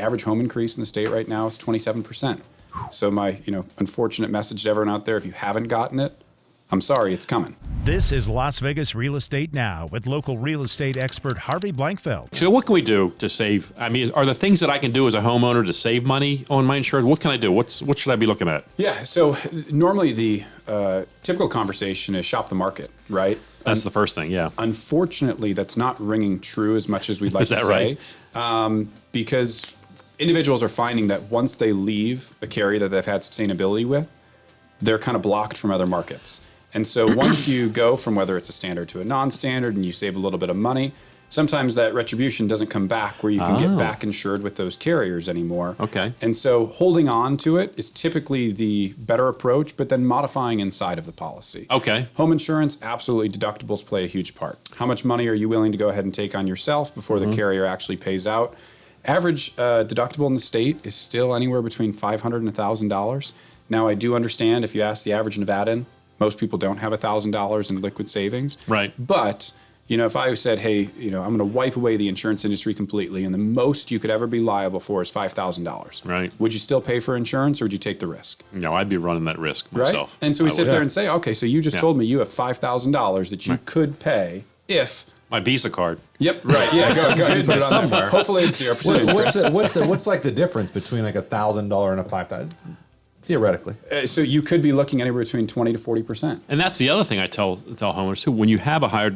average home increase in the state right now is 27%. So my, unfortunate message to everyone out there, if you haven't gotten it, I'm sorry, it's coming. This is Las Vegas Real Estate Now with local real estate expert Harvey Blankfeld. So what can we do to save? I mean, are there things that I can do as a homeowner to save money on my insurance? What can I do? What should I be looking at? Yeah, so normally the typical conversation is shop the market, right? That's the first thing, yeah. Unfortunately, that's not ringing true as much as we'd like Is to that say. right? Because individuals are finding that once they leave a carrier that they've had sustainability with, they're kind of blocked from other markets. And so once you go from whether it's a standard to a non-standard and you save a little bit of money, sometimes that retribution doesn't come back where you can get back insured with those carriers anymore. Okay. And so holding on to it is typically the better approach, but then modifying inside of the policy. Okay. Home insurance, absolutely, deductibles play a huge part. How much money are you willing to go ahead and take on yourself before the carrier actually pays out? Average deductible in the state is still anywhere between $500 and $1,000. Now, I do understand if you ask the average Nevadan, most people don't have $1,000 in liquid savings. Right. But, if I said, hey, I'm going to wipe away the insurance industry completely and the most you could ever be liable for is $5,000. Right. Would you still pay for insurance or would you take the risk? No, I'd be running that risk myself. Right. And so we I sit would. there and say, okay, so you just told me you have $5,000 that you could pay if. My Visa card. Yep. Right. Yeah. Go ahead and put it on somewhere. There. Hopefully it's 0% interest. What's like the difference between like $1,000 and a $5,000? Theoretically. So you could be looking anywhere between 20 to 40%. And that's the other thing I tell homeowners too. When you have a higher,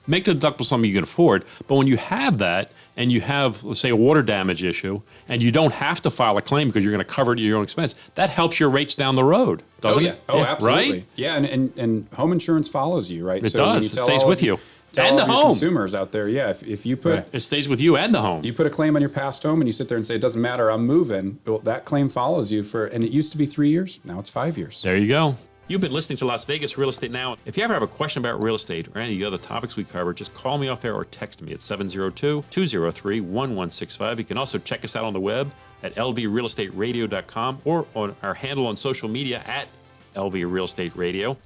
make the deductible something you can afford. But when you have that and you have, let's say, a water damage issue, and you don't have to file a claim because you're going to cover it at your own expense, that helps your rates down the road, doesn't it? Oh, absolutely. Right? Yeah, and home insurance follows you, right? It does. It stays with you. Tell And all the your home. consumers out there, if you put It stays with you and the home. you put a claim on your past home and you sit there and say it doesn't matter, I'm moving. Well, that claim follows you and it used to be 3 years, now it's 5 years. There you go. You've been listening to Las Vegas Real Estate Now. If you ever have a question about real estate or any of the other topics we cover, just call me off air or text me at 702-203-1165. You can also check us out on the web at lvrealestateradio.com or on our handle on social media at LV Real Estate Radio.